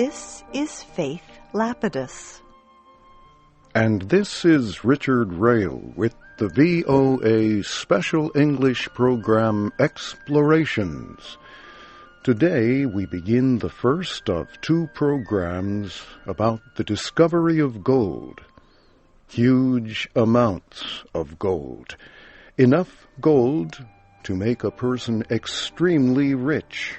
This is Faith Lapidus. And this is Richard Rail with the VOA Special English Program Explorations. Today we begin the first of two programs about the discovery of gold. Huge amounts of gold. Enough gold to make a person extremely rich.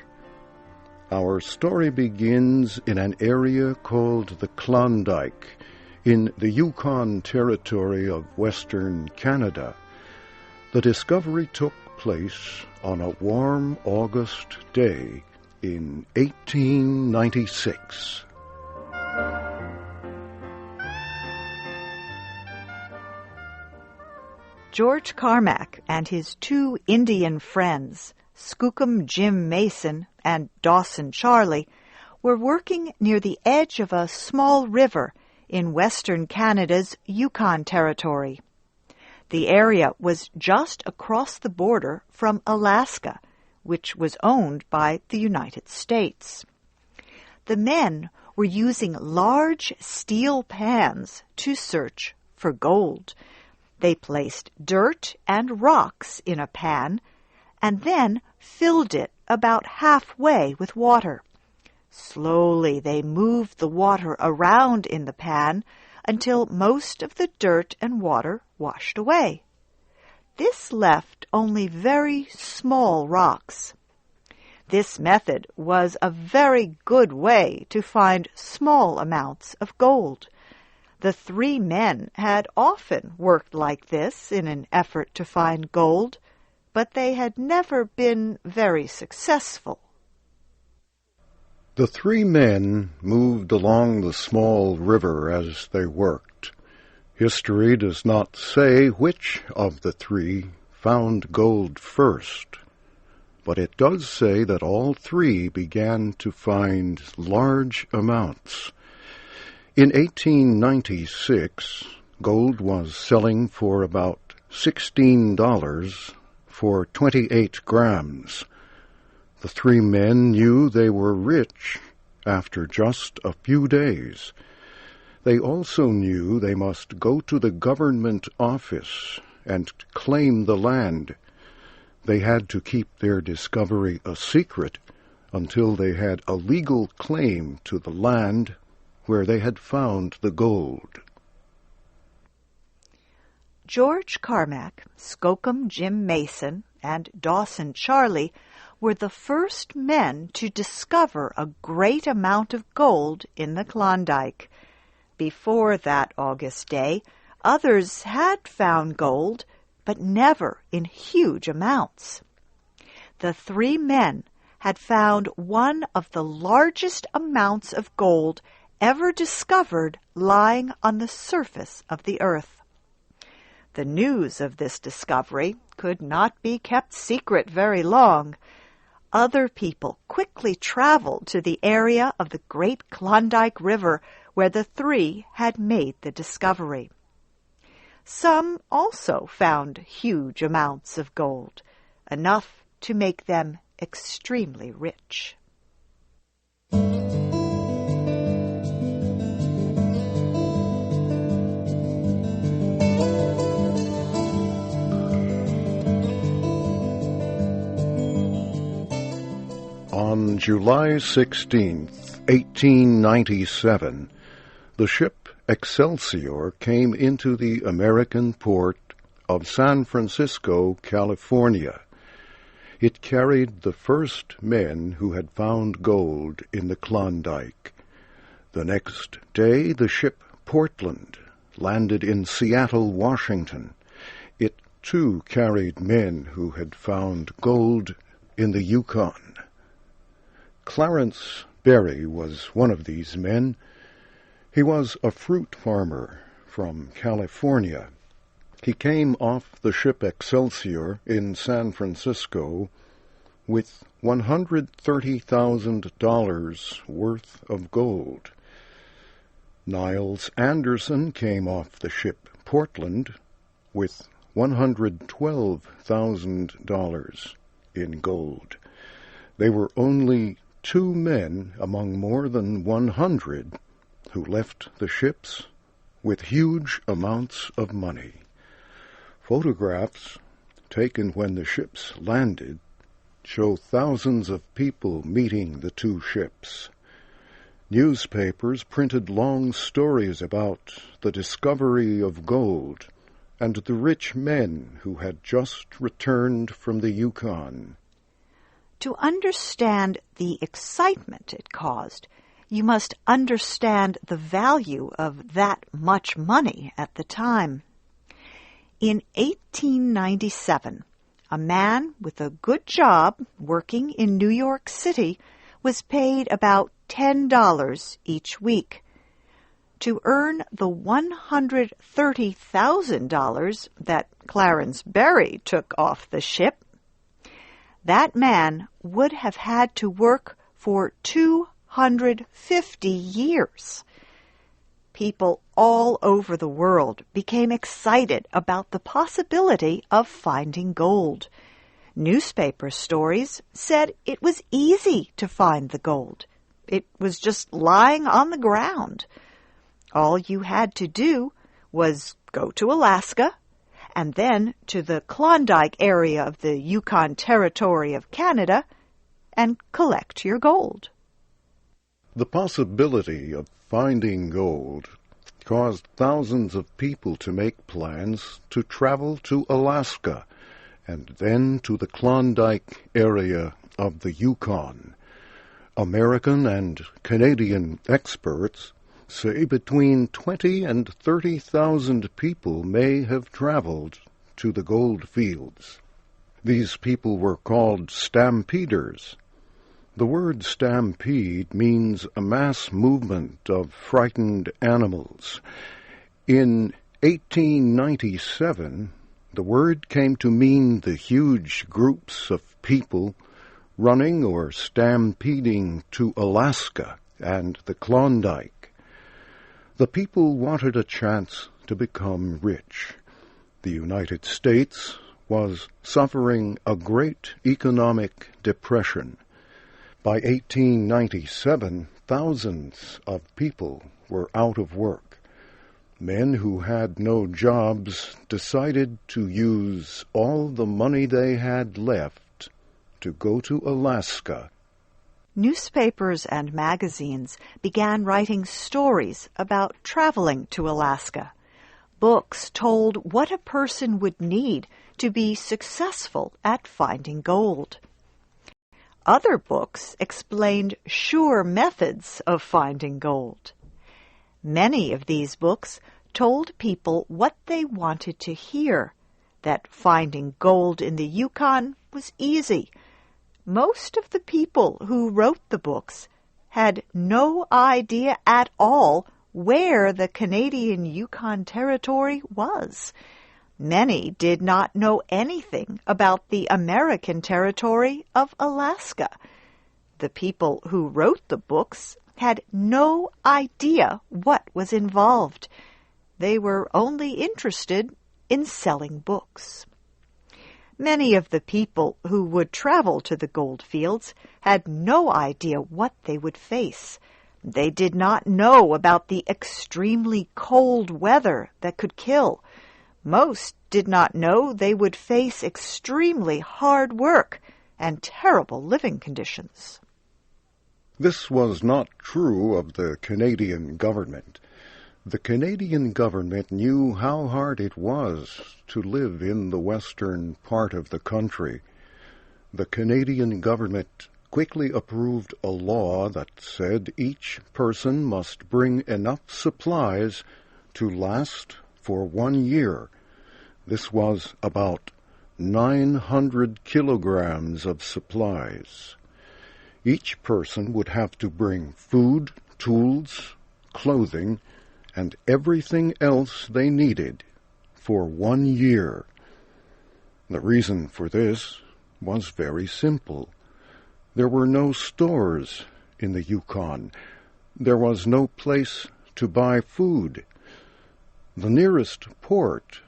Our story begins in an area called the Klondike, in the Yukon territory of Western Canada. The discovery took place on a warm August day in 1896. George Carmack and his two Indian friends, Skookum Jim Mason and Dawson Charlie, were working near the edge of a small river in Western Canada's Yukon territory. The area was just across the border from Alaska, which was owned by the United States. The men were using large steel pans to search for gold. They placed dirt and rocks in a pan and then filled it about halfway with water. Slowly they moved the water around in the pan until most of the dirt and water washed away. This left only very small rocks. This method was a very good way to find small amounts of gold. The three men had often worked like this in an effort to find gold, but they had never been very successful. The three men moved along the small river as they worked. History does not say which of the three found gold first, but it does say that all three began to find large amounts. In 1896, gold was selling for about $16 for 28 grams. The three men knew they were rich after just a few days. They also knew they must go to the government office and claim the land. They had to keep their discovery a secret until they had a legal claim to the land where they had found the gold. George Carmack, Skookum Jim Mason, and Dawson Charlie were the first men to discover a great amount of gold in the Klondike. Before that August day, others had found gold, but never in huge amounts. The three men had found one of the largest amounts of gold ever discovered lying on the surface of the earth. The news of this discovery could not be kept secret very long. Other people quickly traveled to the area of the great Klondike River where the three had made the discovery. Some also found huge amounts of gold, enough to make them extremely rich. On July 16, 1897, the ship Excelsior came into the American port of San Francisco, California. It carried the first men who had found gold in the Klondike. The next day, the ship Portland landed in Seattle, Washington. It, too, carried men who had found gold in the Yukon. Clarence Berry was one of these men. He was a fruit farmer from California. He came off the ship Excelsior in San Francisco with $130,000 worth of gold. Niles Anderson came off the ship Portland with $112,000 in gold. They were only 2 men among more than 100 who left the ships with huge amounts of money. Photographs taken when the ships landed show thousands of people meeting the 2 ships. Newspapers printed long stories about the discovery of gold and the rich men who had just returned from the Yukon. To understand the excitement it caused, you must understand the value of that much money at the time. In 1897, a man with a good job working in New York City was paid about $10 each week. To earn the $130,000 that Clarence Berry took off the ship, that man would have had to work for 250 years. People all over the world became excited about the possibility of finding gold. Newspaper stories said it was easy to find the gold. It was just lying on the ground. All you had to do was go to Alaska and then to the Klondike area of the Yukon Territory of Canada and collect your gold. The possibility of finding gold caused thousands of people to make plans to travel to Alaska and then to the Klondike area of the Yukon. American and Canadian experts say between 20 and 30,000 people may have traveled to the gold fields. These people were called Stampeders. The word stampede means a mass movement of frightened animals. In 1897, the word came to mean the huge groups of people running or stampeding to Alaska and the Klondike. The people wanted a chance to become rich. The United States was suffering a great economic depression. By 1897, thousands of people were out of work. Men who had no jobs decided to use all the money they had left to go to Alaska. Newspapers and magazines began writing stories about traveling to Alaska. Books told what a person would need to be successful at finding gold. Other books explained sure methods of finding gold. Many of these books told people what they wanted to hear, that finding gold in the Yukon was easy. Most of the people who wrote the books had no idea at all where the Canadian Yukon Territory was. Many did not know anything about the American territory of Alaska. The people who wrote the books had no idea what was involved. They were only interested in selling books. Many of the people who would travel to the gold fields had no idea what they would face. They did not know about the extremely cold weather that could kill. Most did not know they would face extremely hard work and terrible living conditions. This was not true of the Canadian government. The Canadian government knew how hard it was to live in the western part of the country. The Canadian government quickly approved a law that said each person must bring enough supplies to last for 1 year. This was about 900 kilograms of supplies. Each person would have to bring food, tools, clothing, and everything else they needed for 1 year. The reason for this was very simple. There were no stores in the Yukon. There was no place to buy food. The nearest port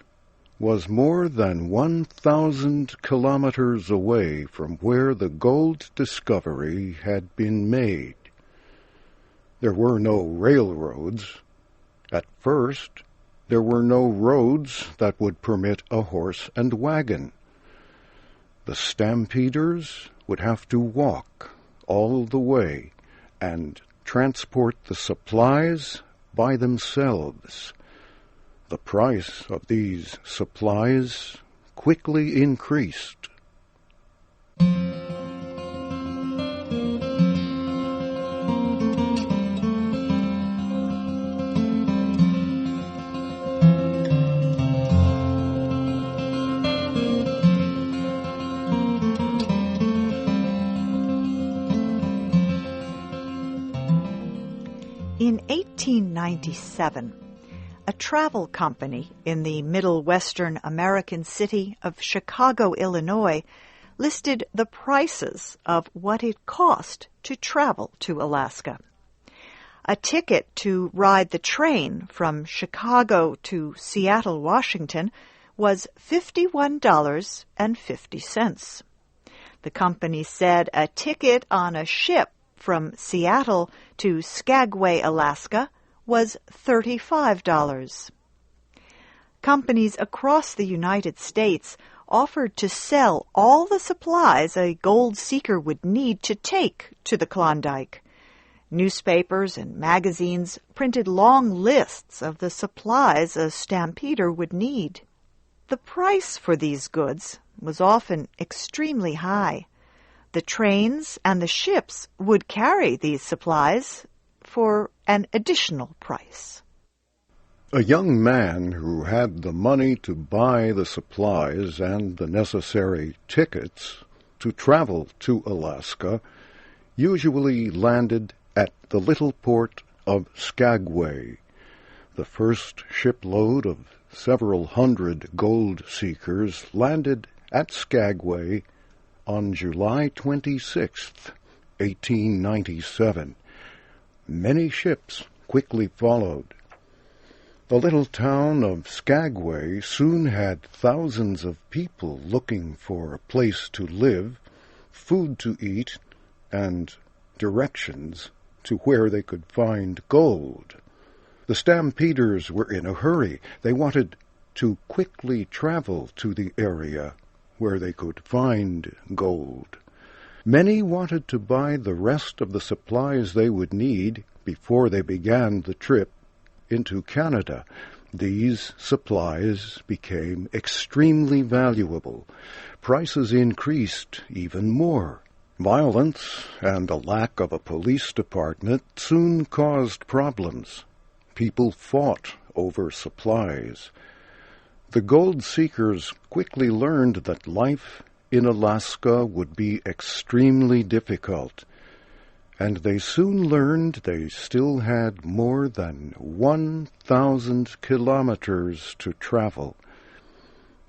was more than 1,000 kilometers away from where the gold discovery had been made. There were no railroads. At first, there were no roads that would permit a horse and wagon. The Stampeders would have to walk all the way and transport the supplies by themselves. The price of these supplies quickly increased. In 1897, a travel company in the middle western American city of Chicago, Illinois, listed the prices of what it cost to travel to Alaska. A ticket to ride the train from Chicago to Seattle, Washington, was $51.50. The company said a ticket on a ship from Seattle to Skagway, Alaska, was $35. Companies across the United States offered to sell all the supplies a gold seeker would need to take to the Klondike. Newspapers and magazines printed long lists of the supplies a stampeder would need. The price for these goods was often extremely high. The trains and the ships would carry these supplies for an additional price. A young man who had the money to buy the supplies and the necessary tickets to travel to Alaska usually landed at the little port of Skagway. The first shipload of several hundred gold seekers landed at Skagway on July 26th, 1897. Many ships quickly followed. The little town of Skagway soon had thousands of people looking for a place to live, food to eat, and directions to where they could find gold. The Stampeders were in a hurry. They wanted to quickly travel to the area where they could find gold. Many wanted to buy the rest of the supplies they would need before they began the trip into Canada. These supplies became extremely valuable. Prices increased even more. Violence and a lack of a police department soon caused problems. People fought over supplies. The gold seekers quickly learned that life in Alaska would be extremely difficult, and they soon learned they still had more than 1,000 kilometers to travel.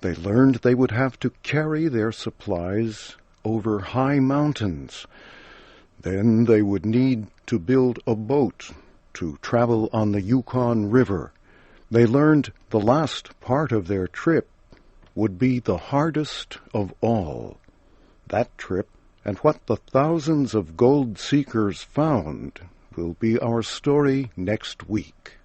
They learned they would have to carry their supplies over high mountains. Then they would need to build a boat to travel on the Yukon River. They learned the last part of their trip would be the hardest of all. That trip and what the thousands of gold seekers found will be our story next week.